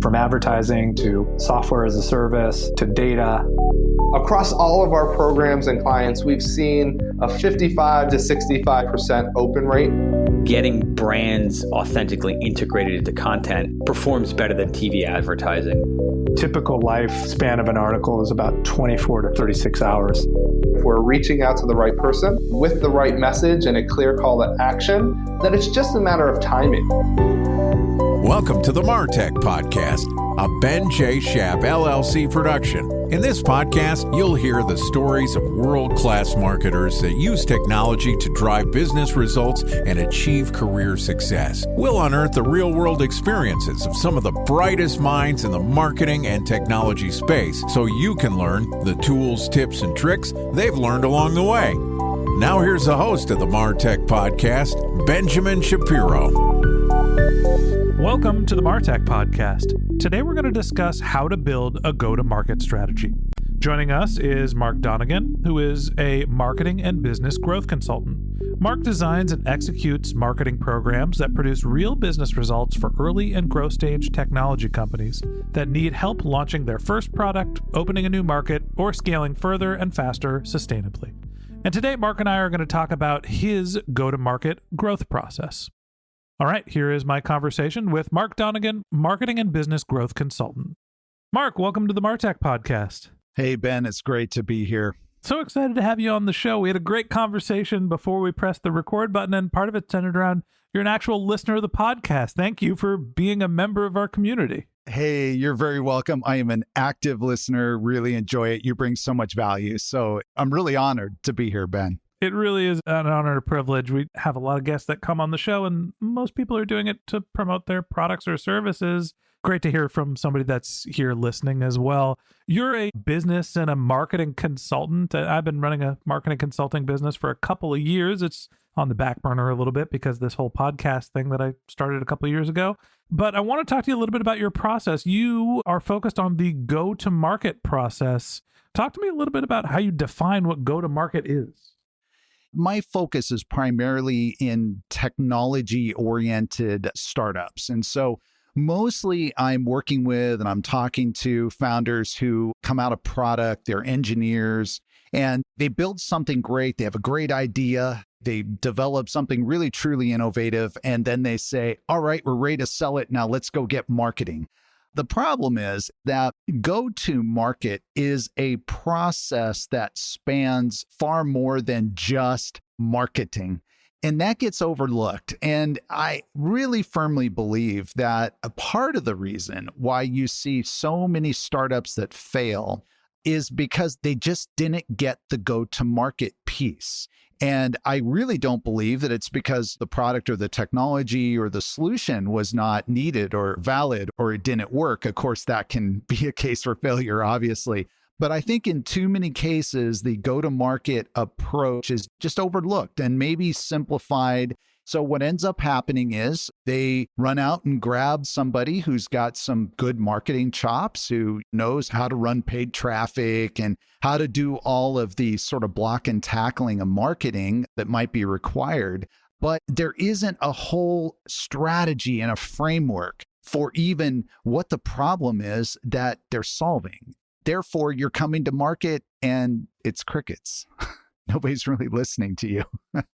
From advertising to software as a service to data. Across all of our programs and clients, we've seen a 55 to 65% open rate. Getting brands authentically integrated into content performs better than TV advertising. Typical lifespan of an article is about 24 to 36 hours. If we're reaching out to the right person with the right message and a clear call to action, then it's just a matter of timing. Welcome to the MarTech Podcast, a Ben J. Schaap LLC production. In this podcast, you'll hear the stories of world-class marketers that use technology to drive business results and achieve career success. We'll unearth the real-world experiences of some of the brightest minds in the marketing and technology space so you can learn the tools, tips, and tricks they've learned along the way. Now here's the host of the MarTech Podcast, Benjamin Shapiro. Welcome to the MarTech Podcast. Today we're going to discuss how to build a go-to-market strategy. Joining us is Mark Donnigan, who is a marketing and business growth consultant. Mark designs and executes marketing programs that produce real business results for early and growth stage technology companies that need help launching their first product, opening a new market, or scaling further and faster sustainably. And today Mark and I are going to talk about his go-to-market growth process. All right, here is my conversation with Mark Donnigan, marketing and business growth consultant. Mark, welcome to the MarTech Podcast. Hey, Ben, it's great to be here. So excited to have you on the show. We had a great conversation before we pressed the record button, and part of it centered around you're an actual listener of the podcast. Thank you for being a member of our community. Hey, you're very welcome. I am an active listener, really enjoy it. You bring so much value. So I'm really honored to be here, Ben. It really is an honor and a privilege. We have a lot of guests that come on the show, and most people are doing it to promote their products or services. Great to hear from somebody that's here listening as well. You're a business and a marketing consultant. I've been running a marketing consulting business for a couple of years. It's on the back burner a little bit because this whole podcast thing that I started a couple of years ago. But I want to talk to you a little bit about your process. You are focused on the go-to-market process. Talk to me a little bit about how you define what go-to-market is. My focus is primarily in technology-oriented startups. And so mostly I'm working with and I'm talking to founders who come out of product, they're engineers, and they build something great. They have a great idea. They develop something really, truly innovative. And then they say, all right, we're ready to sell it. Now let's go get marketing. The problem is that go-to-market is a process that spans far more than just marketing, and that gets overlooked. And I really firmly believe that a part of the reason why you see so many startups that fail is because they just didn't get the go-to-market piece. And I really don't believe that it's because the product or the technology or the solution was not needed or valid or it didn't work. Of course, that can be a case for failure, obviously. But I think in too many cases, the go-to-market approach is just overlooked and maybe simplified. So what ends up happening is they run out and grab somebody who's got some good marketing chops, who knows how to run paid traffic and how to do all of the sort of block and tackling of marketing that might be required. But there isn't a whole strategy and a framework for even what the problem is that they're solving. Therefore, you're coming to market and it's crickets. Nobody's really listening to you.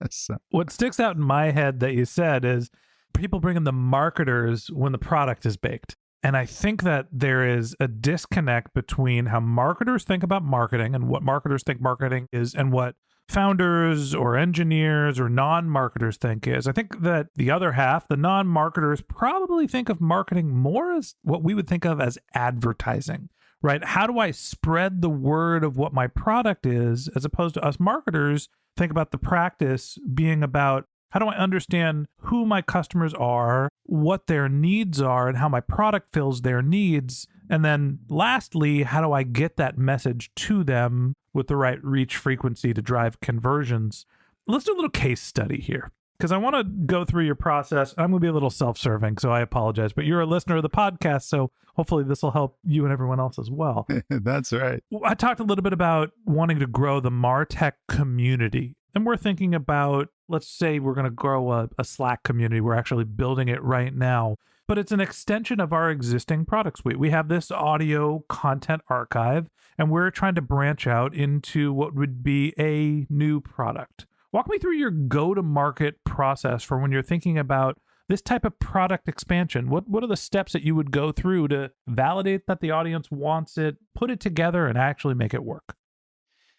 So. What sticks out in my head that you said is people bring in the marketers when the product is baked. And I think that there is a disconnect between how marketers think about marketing and what marketers think marketing is and what founders or engineers or non-marketers think is. I think that the other half, the non-marketers, probably think of marketing more as what we would think of as advertising. Right? How do I spread the word of what my product is, as opposed to us marketers think about the practice being about how do I understand who my customers are, what their needs are, and how my product fills their needs. And then lastly, how do I get that message to them with the right reach frequency to drive conversions? Let's do a little case study here, because I want to go through your process. I'm going to be a little self-serving, so I apologize, but you're a listener of the podcast, so hopefully this will help you and everyone else as well. That's right. I talked a little bit about wanting to grow the MarTech community. and we're thinking about, let's say we're going to grow a Slack community. We're actually building it right now, but it's an extension of our existing product suite. We have this audio content archive, and we're trying to branch out into what would be a new product. Walk me through your go-to-market process for when you're thinking about this type of product expansion. What are the steps that you would go through to validate that the audience wants it, put it together, and actually make it work?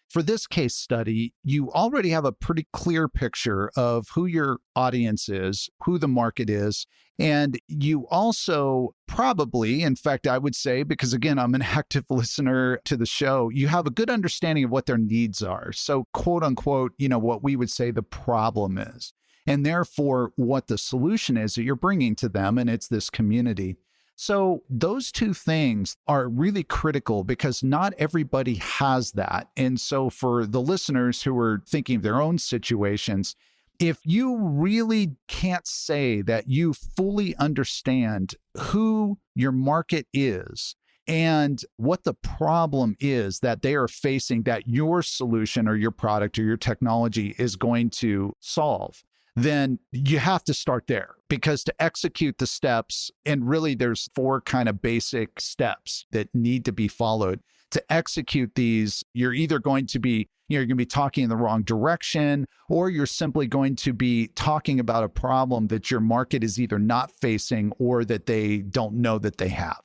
For this case study, you already have a pretty clear picture of who your audience is, who the market is, and you also probably, in fact, I would say, because again, I'm an active listener to the show, you have a good understanding of what their needs are. So, quote unquote, what we would say the problem is, and therefore what the solution is that you're bringing to them, and it's this community. So those two things are really critical because not everybody has that. And so for the listeners who are thinking of their own situations, if you really can't say that you fully understand who your market is and what the problem is that they are facing that your solution or your product or your technology is going to solve, then you have to start there, because to execute the steps, and really there's 4 kind of basic steps that need to be followed. To execute these, you're either going to be, you're going to be talking in the wrong direction, or you're simply going to be talking about a problem that your market is either not facing or that they don't know that they have.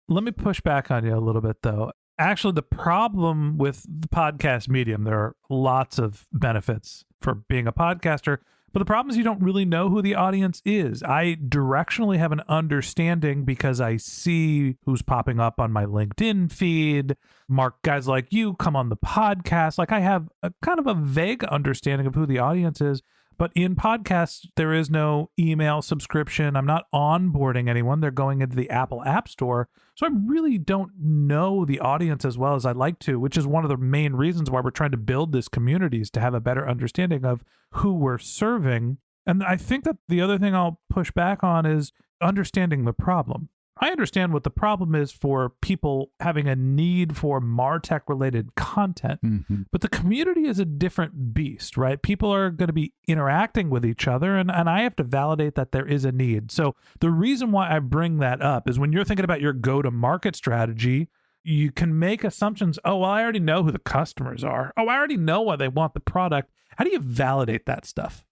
Let me push back on you a little bit, though. Actually, the problem with the podcast medium, there are lots of benefits for being a podcaster. But the problem is you don't really know who the audience is. I directionally have an understanding because I see who's popping up on my LinkedIn feed. Mark, guys like you come on the podcast. Like, I have a kind of a vague understanding of who the audience is. But in podcasts, there is no email subscription. I'm not onboarding anyone. They're going into the Apple App Store. So I really don't know the audience as well as I'd like to, which is one of the main reasons why we're trying to build this community, is to have a better understanding of who we're serving. And I think that the other thing I'll push back on is understanding the problem. I understand what the problem is for people having a need for MarTech related content, but the community is a different beast, right? People are going to be interacting with each other, and I have to validate that there is a need. So the reason why I bring that up is when you're thinking about your go-to-market strategy, you can make assumptions. Oh, well, I already know who the customers are. Oh, I already know why they want the product. How do you validate that stuff?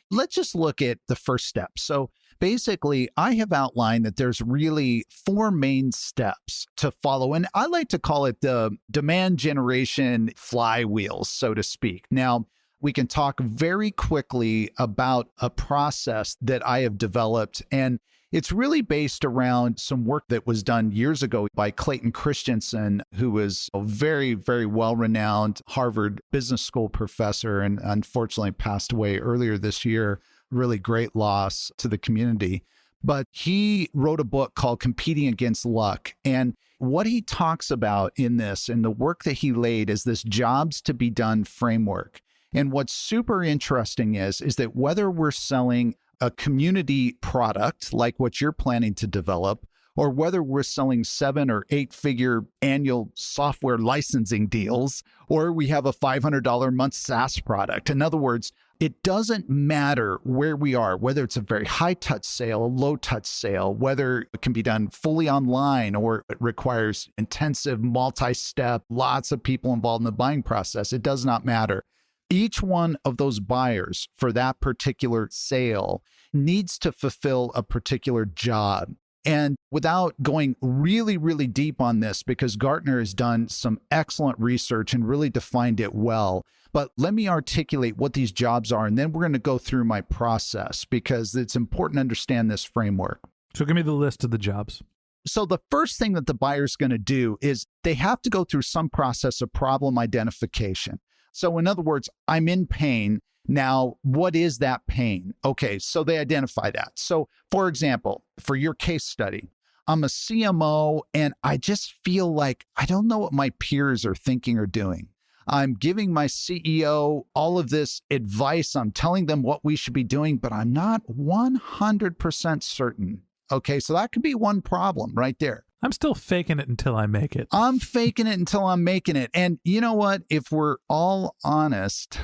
Let's just look at the first step. So basically, I have outlined that there's really 4 main steps to follow. And I like to call it the demand generation flywheel, so to speak. Now, we can talk very quickly about a process that I have developed. And it's really based around some work that was done years ago by Clayton Christensen, who was a very, very well-renowned Harvard Business School professor and unfortunately passed away earlier this year. Really great loss to the community. But he wrote a book called Competing Against Luck. And what he talks about in this and the work that he laid is this jobs to be done framework. And what's super interesting is that whether we're selling a community product like what you're planning to develop, or whether we're selling 7 or 8 figure annual software licensing deals, or we have a $500 a month SaaS product. In other words, it doesn't matter where we are, whether it's a very high touch sale, a low touch sale, whether it can be done fully online or it requires intensive multi-step, lots of people involved in the buying process. It does not matter. Each one of those buyers for that particular sale needs to fulfill a particular job. And without going really, really deep on this, because Gartner has done some excellent research and really defined it well, but let me articulate what these jobs are, and then we're going to go through my process because it's important to understand this framework. So give me the list of the jobs. So the first thing that the buyer's going to do is they have to go through some process of problem identification. So in other words, I'm in pain. Now, what is that pain? Okay, so they identify that. So for example, for your case study, I'm a CMO and I just feel like I don't know what my peers are thinking or doing. I'm giving my CEO all of this advice. I'm telling them what we should be doing, but I'm not 100% certain. Okay, so that could be one problem right there. I'm still faking it until I make it. I'm faking it until I'm making it. And you know what? If we're all honest,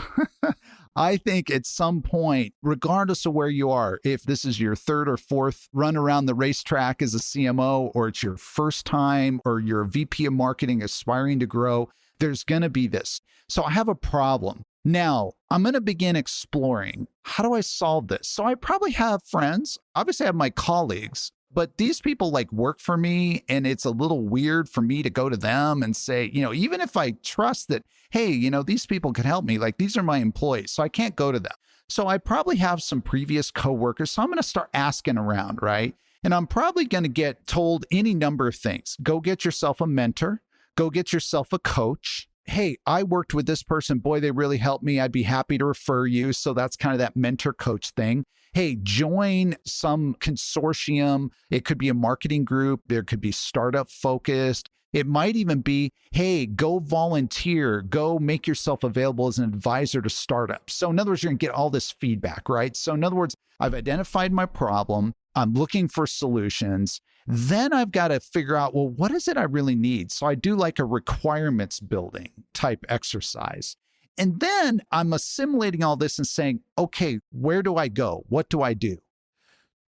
I think at some point, regardless of where you are, if this is your third or fourth run around the racetrack as a CMO, or it's your first time, or you're a VP of marketing aspiring to grow, there's going to be this. So I have a problem. Now, I'm going to begin exploring, how do I solve this? So I probably have friends, obviously I have my colleagues, but these people like work for me, and it's a little weird for me to go to them and say, even if I trust that, hey, these people could help me, like these are my employees, so I can't go to them. So I probably have some previous coworkers, so I'm going to start asking around, right? And I'm probably going to get told any number of things. Go get yourself a mentor, go get yourself a coach. Hey, I worked with this person. Boy, they really helped me. I'd be happy to refer you. So that's kind of that mentor coach thing. Hey, join some consortium. It could be a marketing group. There could be startup focused. It might even be, hey, go volunteer, go make yourself available as an advisor to startups. So in other words, you're going to get all this feedback, right? So in other words, I've identified my problem. I'm looking for solutions. Then I've got to figure out, well, what is it I really need? So I do like a requirements building type exercise. And then I'm assimilating all this and saying, okay, where do I go? What do I do?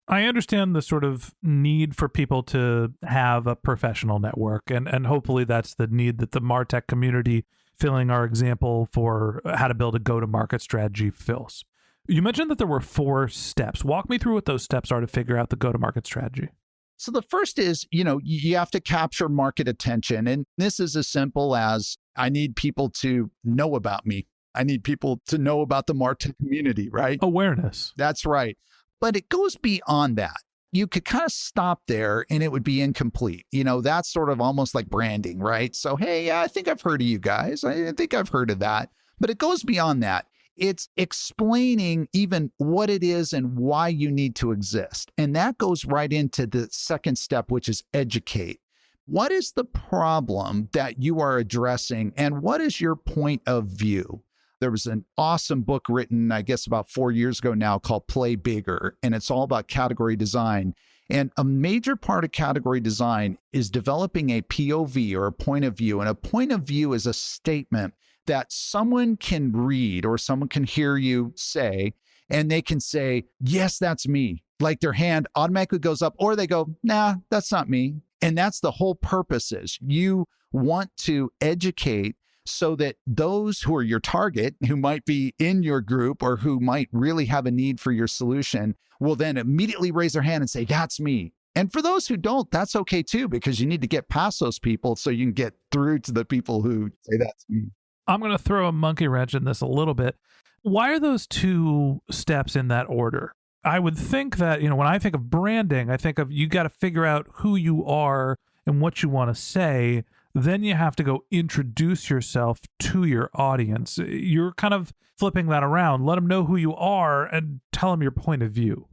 I understand the sort of need for people to have a professional network, and hopefully that's the need that the MarTech community, filling our example for how to build a go-to-market strategy, fills. You mentioned that there were 4 steps. Walk me through what those steps are to figure out the go-to-market strategy. So the first is, you have to capture market attention. And this is as simple as, I need people to know about me. I need people to know about the MarTech community, right? Awareness. That's right. But it goes beyond that. You could kind of stop there and it would be incomplete. That's sort of almost like branding, right? So, hey, I think I've heard of you guys. I think I've heard of that. But it goes beyond that. It's explaining even what it is and why you need to exist. And that goes right into the second step, which is educate. What is the problem that you are addressing, and what is your point of view? There was an awesome book written, I guess, about 4 years ago now called Play Bigger, and it's all about category design. And a major part of category design is developing a POV, or a point of view. And a point of view is a statement that someone can read or someone can hear you say, and they can say, yes, that's me. Like their hand automatically goes up, or they go, nah, that's not me. And that's the whole purpose is you want to educate so that those who are your target, who might be in your group or who might really have a need for your solution, will then immediately raise their hand and say, that's me. And for those who don't, that's okay too, because you need to get past those people so you can get through to the people who say that's me. I'm going to throw a monkey wrench in this a little bit. Why are those 2 steps in that order? I would think that, when I think of branding, I think of you got to figure out who you are and what you want to say. Then you have to go introduce yourself to your audience. You're kind of flipping that around. Let them know who you are and tell them your point of view.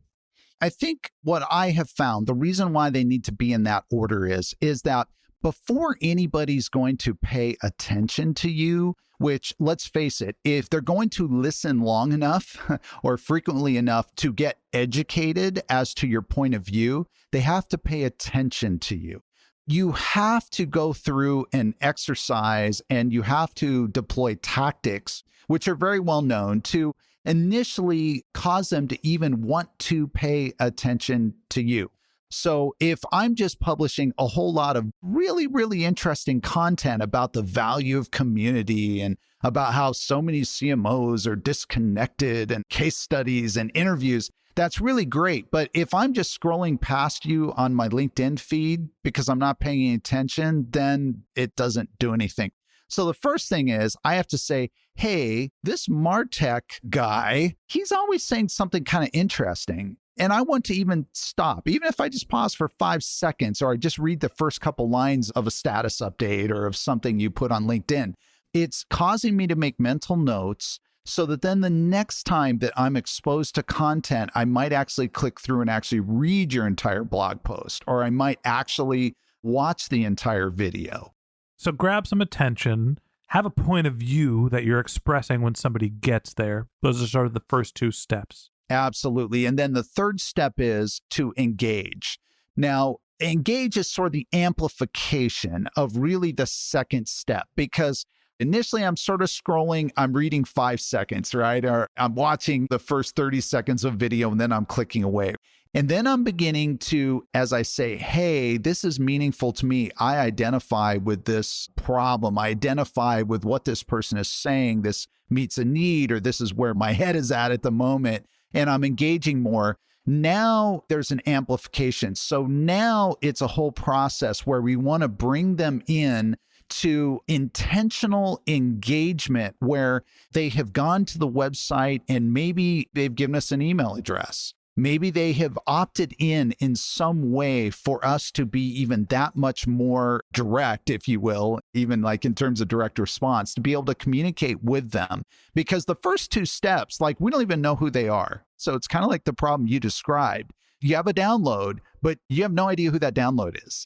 I think what I have found, the reason why they need to be in that order is that before anybody's going to pay attention to you, which, let's face it, if they're going to listen long enough or frequently enough to get educated as to your point of view, they have to pay attention to you. You have to go through an exercise and you have to deploy tactics, which are very well known, to initially cause them to even want to pay attention to you. So if I'm just publishing a whole lot of really, really interesting content about the value of community and about how so many CMOs are disconnected and case studies and interviews, that's really great. But if I'm just scrolling past you on my LinkedIn feed because I'm not paying any attention, then it doesn't do anything. So the first thing is I have to say, hey, this MarTech guy, he's always saying something kind of interesting. And I want to even stop, even if I just pause for 5 seconds, or I just read the first couple lines of a status update or of something you put on LinkedIn. It's causing me to make mental notes so that then the next time that I'm exposed to content, I might actually click through and actually read your entire blog post, or I might actually watch the entire video. So grab some attention, have a point of view that you're expressing when somebody gets there. Those are sort of the first 2 steps. Absolutely. And then the third step is to engage. Now, engage is sort of the amplification of really the second step, because Initially, I'm sort of scrolling, I'm reading 5 seconds, right? Or I'm watching the first 30 seconds of video and then I'm clicking away. And then I'm beginning to, as I say, hey, this is meaningful to me. I identify with this problem. I identify with what this person is saying. This meets a need, or this is where my head is at the moment. And I'm engaging more. Now there's an amplification. So now it's a whole process where we want to bring them in to intentional engagement where they have gone to the website and maybe they've given us an email address. Maybe they have opted in some way for us to be even that much more direct, if you will, even like in terms of direct response, to be able to communicate with them. Because the first 2 steps, like we don't even know who they are. So it's kind of like the problem you described. You have a download, but you have no idea who that download is.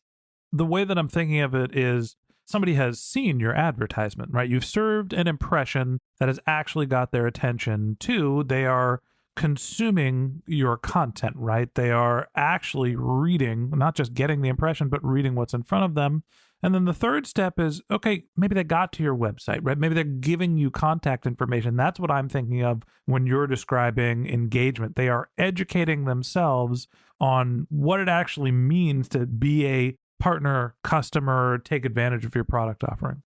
The way that I'm thinking of it is somebody has seen your advertisement, right? You've served an impression that has actually got their attention. 2, they are consuming your content, right? They are actually reading, not just getting the impression, but reading what's in front of them. And then the third step is, okay, maybe they got to your website, right? Maybe they're giving you contact information. That's what I'm thinking of when you're describing engagement. They are educating themselves on what it actually means to be a partner, customer, take advantage of your product offering.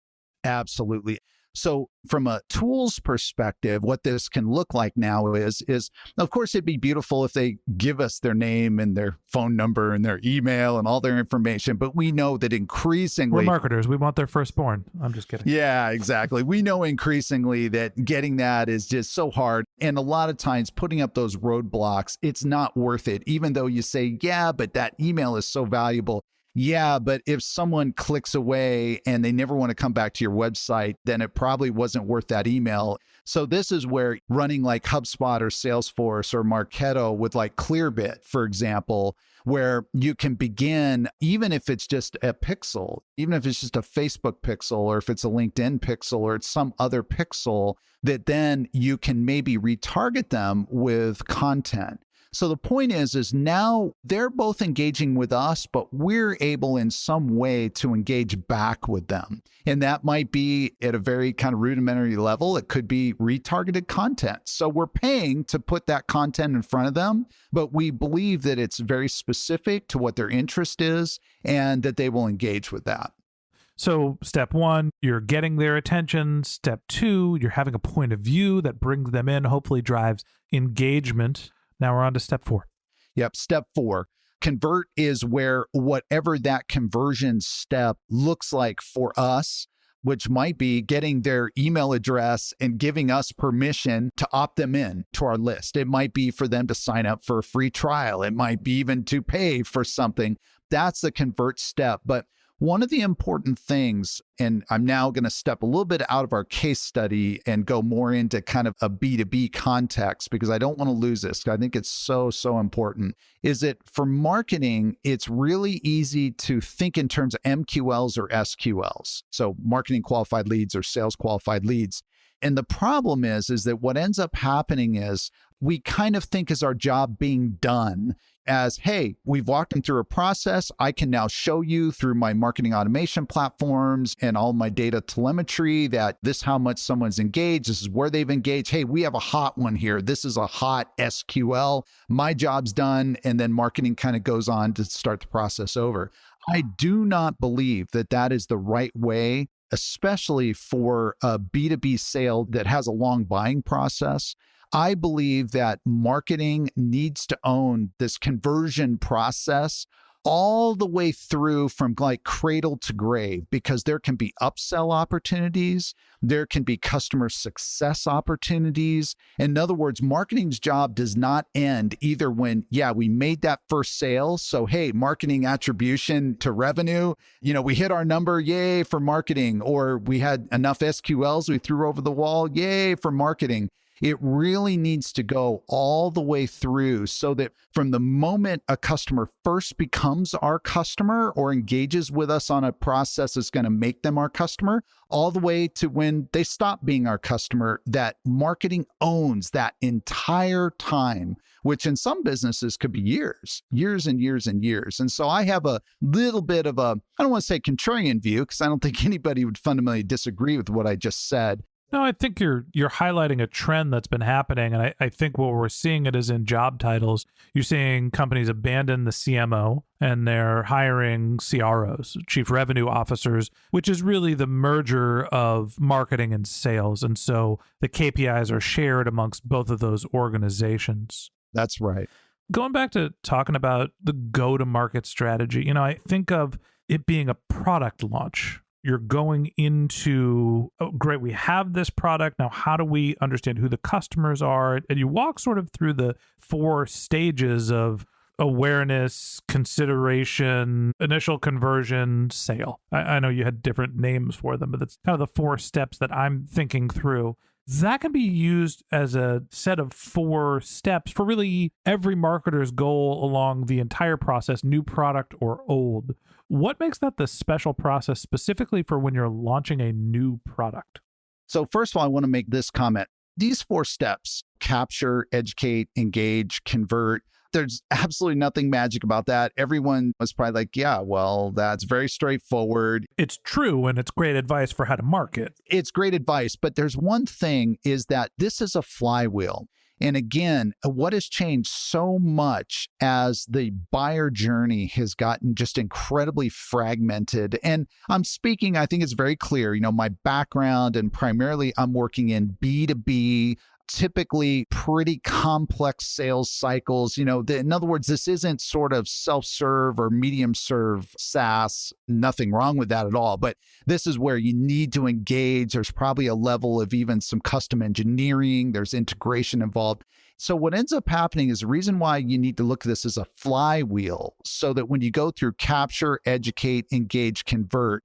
Absolutely. So from a tools perspective, what this can look like now is of course, it'd be beautiful if they give us their name and their phone number and their email and all their information. But we know that increasingly... We're marketers. We want their firstborn. I'm just kidding. Yeah, exactly. We know increasingly that getting that is just so hard. And a lot of times putting up those roadblocks, it's not worth it. Even though you say, yeah, but that email is so valuable. Yeah, but if someone clicks away and they never want to come back to your website, then it probably wasn't worth that email. So this is where running like HubSpot or Salesforce or Marketo with like Clearbit, for example, where you can begin, even if it's just a pixel, even if it's just a Facebook pixel, or if it's a LinkedIn pixel, or it's some other pixel, that then you can maybe retarget them with content. So the point is now they're both engaging with us, but we're able in some way to engage back with them. And that might be at a very kind of rudimentary level. It could be retargeted content. So we're paying to put that content in front of them, but we believe that it's very specific to what their interest is and that they will engage with that. So step 1, you're getting their attention. Step 2, you're having a point of view that brings them in, hopefully drives engagement. Now we're on to step 4. Yep. Step 4. Convert is where whatever that conversion step looks like for us, which might be getting their email address and giving us permission to opt them in to our list. It might be for them to sign up for a free trial. It might be even to pay for something. That's the convert step. But one of the important things, and I'm now going to step a little bit out of our case study and go more into kind of a B2B context, because I don't want to lose this. I think it's so, so important, is that for marketing, it's really easy to think in terms of MQLs or SQLs. So marketing qualified leads or sales qualified leads. And the problem is that what ends up happening is we kind of think is our job being done as, hey, we've walked them through a process. I can now show you through my marketing automation platforms and all my data telemetry that this is how much someone's engaged. This is where they've engaged. Hey, we have a hot one here. This is a hot SQL. My job's done. And then marketing kind of goes on to start the process over. I do not believe that that is the right way, especially for a B2B sale that has a long buying process. I believe that marketing needs to own this conversion process all the way through from like cradle to grave, because there can be upsell opportunities. There can be customer success opportunities. In other words, marketing's job does not end either when, yeah, we made that first sale. So, hey, marketing attribution to revenue, we hit our number, yay for marketing, or we had enough SQLs we threw over the wall, yay for marketing. It really needs to go all the way through so that from the moment a customer first becomes our customer or engages with us on a process that's going to make them our customer, all the way to when they stop being our customer, that marketing owns that entire time, which in some businesses could be years and years and years. And so I have a little bit of a, I don't want to say contrarian view, because I don't think anybody would fundamentally disagree with what I just said. No, I think you're highlighting a trend that's been happening, and I think what we're seeing it is in job titles. You're seeing companies abandon the CMO and they're hiring CROs, chief revenue officers, which is really the merger of marketing and sales. And so the KPIs are shared amongst both of those organizations. That's right. Going back to talking about the go-to-market strategy, I think of it being a product launch. You're going into, oh, great, we have this product. Now, how do we understand who the customers are? And you walk sort of through the 4 stages of awareness, consideration, initial conversion, sale. I know you had different names for them, but that's kind of the 4 steps that I'm thinking through. That can be used as a set of 4 steps for really every marketer's goal along the entire process, new product or old. What makes that the special process specifically for when you're launching a new product? So first of all, I want to make this comment. These 4 steps, capture, educate, engage, convert, there's absolutely nothing magic about that. Everyone was probably like, yeah, well, that's very straightforward. It's true, and it's great advice for how to market. It's great advice, but there's one thing is that this is a flywheel. And again, what has changed so much as the buyer journey has gotten just incredibly fragmented. And I'm speaking, I think it's very clear, my background, and primarily I'm working in B2B, typically pretty complex sales cycles. In other words, this isn't sort of self-serve or medium-serve SaaS. Nothing wrong with that at all. But this is where you need to engage. There's probably a level of even some custom engineering. There's integration involved. So what ends up happening is the reason why you need to look at this as a flywheel, so that when you go through capture, educate, engage, convert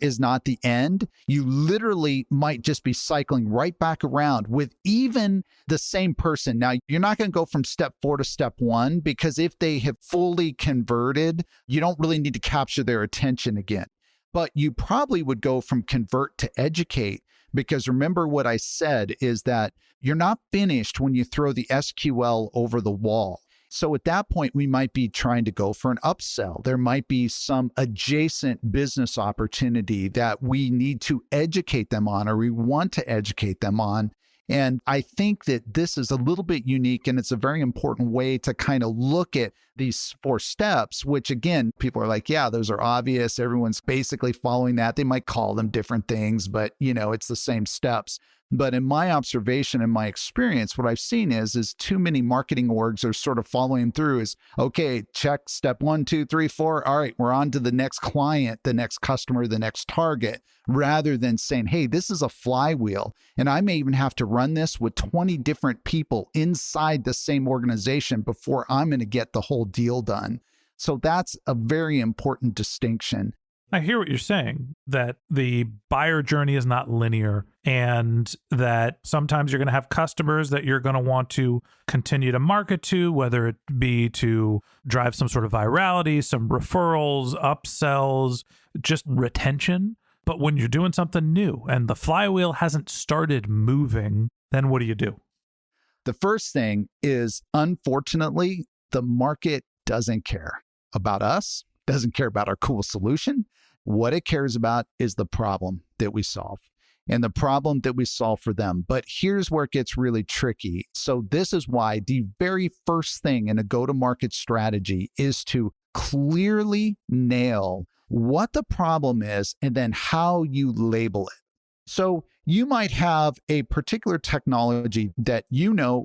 is not the end. You literally might just be cycling right back around with even the same person. Now, you're not going to go from step 4 to step 1, because if they have fully converted, you don't really need to capture their attention again. But you probably would go from convert to educate, because remember what I said is that you're not finished when you throw the SQL over the wall. So at that point, we might be trying to go for an upsell. There might be some adjacent business opportunity that we need to educate them on, or we want to educate them on. And I think that this is a little bit unique, and it's a very important way to kind of look at these 4 steps, which again, people are like, yeah, those are obvious. Everyone's basically following that. They might call them different things, but it's the same steps. But in my observation and my experience, what I've seen is too many marketing orgs are sort of following through is, okay, check step 1, 2, 3, 4. All right, we're on to the next client, the next customer, the next target, rather than saying, hey, this is a flywheel. And I may even have to run this with 20 different people inside the same organization before I'm going to get the whole deal done. So that's a very important distinction. I hear what you're saying, that the buyer journey is not linear, and that sometimes you're going to have customers that you're going to want to continue to market to, whether it be to drive some sort of virality, some referrals, upsells, just retention. But when you're doing something new and the flywheel hasn't started moving, then what do you do? The first thing is, unfortunately, the market doesn't care about us, doesn't care about our cool solution. What it cares about is the problem that we solve and the problem that we solve for them. But here's where it gets really tricky. So this is why the very first thing in a go-to-market strategy is to clearly nail what the problem is and then how you label it. So you might have a particular technology that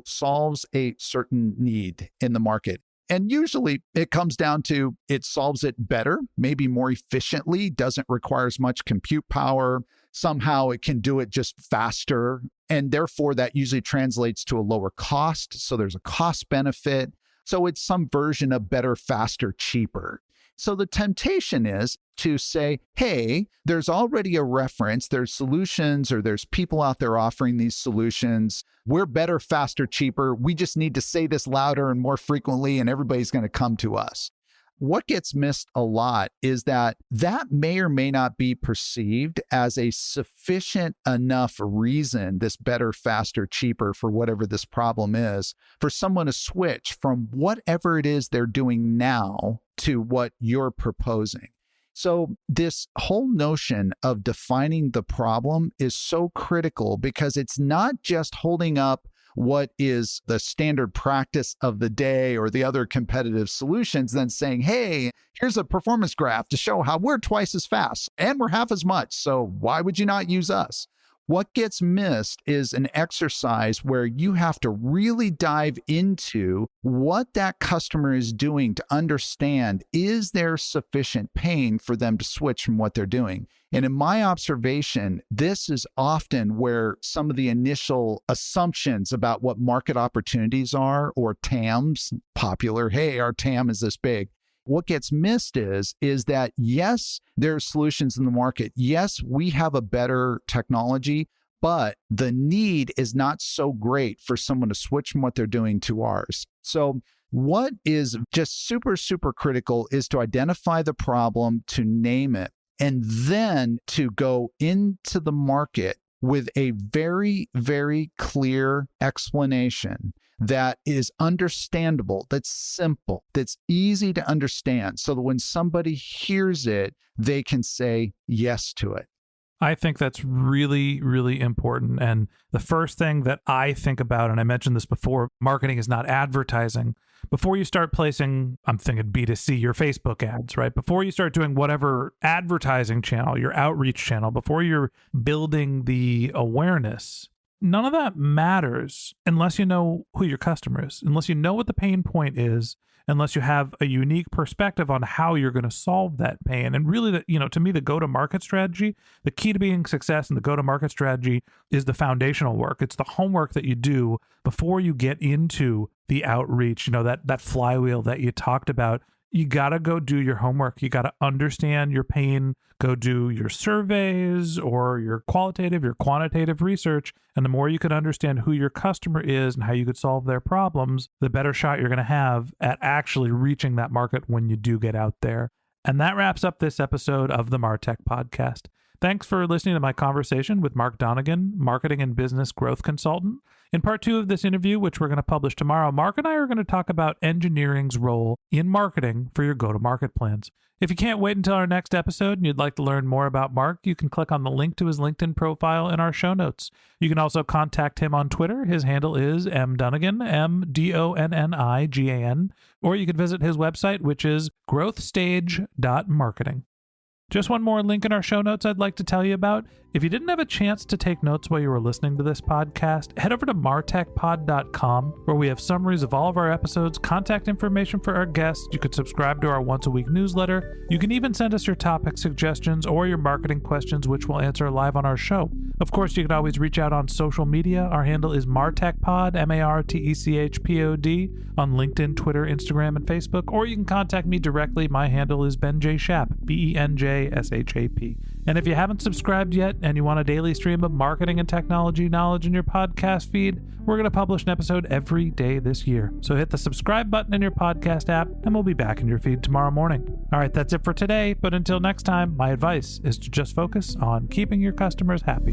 solves a certain need in the market. And usually it comes down to it solves it better, maybe more efficiently, doesn't require as much compute power. Somehow it can do it just faster. And therefore, that usually translates to a lower cost. So there's a cost benefit. So it's some version of better, faster, cheaper. So the temptation is to say, hey, there's already a reference, there's solutions, or there's people out there offering these solutions. We're better, faster, cheaper. We just need to say this louder and more frequently, and everybody's going to come to us. What gets missed a lot is that may or may not be perceived as a sufficient enough reason, this better, faster, cheaper for whatever this problem is, for someone to switch from whatever it is they're doing now to what you're proposing. So this whole notion of defining the problem is so critical because it's not just holding up what is the standard practice of the day or the other competitive solutions, then saying, hey, here's a performance graph to show how we're twice as fast and we're half as much. So why would you not use us? What gets missed is an exercise where you have to really dive into what that customer is doing to understand, is there sufficient pain for them to switch from what they're doing? And in my observation, this is often where some of the initial assumptions about what market opportunities are, or TAMs, popular, hey, our TAM is this big. What gets missed is that, yes, there are solutions in the market. Yes, we have a better technology, but the need is not so great for someone to switch from what they're doing to ours. So what is just super, super critical is to identify the problem, to name it, and then to go into the market with a very, very clear explanation that is understandable, that's simple, that's easy to understand, so that when somebody hears it, they can say yes to it. I think that's really, really important. And the first thing that I think about, and I mentioned this before, marketing is not advertising. Before you start placing, I'm thinking B2C, your Facebook ads, right? Before you start doing whatever advertising channel, your outreach channel, before you're building the awareness, none of that matters unless you know who your customer is, unless you know what the pain point is, unless you have a unique perspective on how you're going to solve that pain. And really, to me, the go-to-market strategy, the key to being success in the go-to-market strategy is the foundational work. It's the homework that you do before you get into the outreach, that flywheel that you talked about. You got to go do your homework. You got to understand your pain, go do your surveys or your qualitative, your quantitative research. And the more you can understand who your customer is and how you could solve their problems, the better shot you're going to have at actually reaching that market when you do get out there. And that wraps up this episode of the MarTech Podcast. Thanks for listening to my conversation with Mark Donnigan, marketing and business growth consultant. In part 2 of this interview, which we're going to publish tomorrow, Mark and I are going to talk about engineering's role in marketing for your go-to-market plans. If you can't wait until our next episode and you'd like to learn more about Mark, you can click on the link to his LinkedIn profile in our show notes. You can also contact him on Twitter. His handle is mdonnigan, MDONNIGAN, or you can visit his website, which is growthstage.marketing. Just one more link in our show notes I'd like to tell you about. If you didn't have a chance to take notes while you were listening to this podcast, head over to martechpod.com, where we have summaries of all of our episodes, contact information for our guests. You could subscribe to our once-a-week newsletter. You can even send us your topic suggestions or your marketing questions, which we'll answer live on our show. Of course, you can always reach out on social media. Our handle is martechpod, MARTECHPOD, on LinkedIn, Twitter, Instagram, and Facebook, or you can contact me directly. My handle is Ben J. Shap, BENJSHAP. And if you haven't subscribed yet and you want a daily stream of marketing and technology knowledge in your podcast feed, we're going to publish an episode every day this year. So hit the subscribe button in your podcast app and we'll be back in your feed tomorrow morning. All right, that's it for today. But until next time, my advice is to just focus on keeping your customers happy.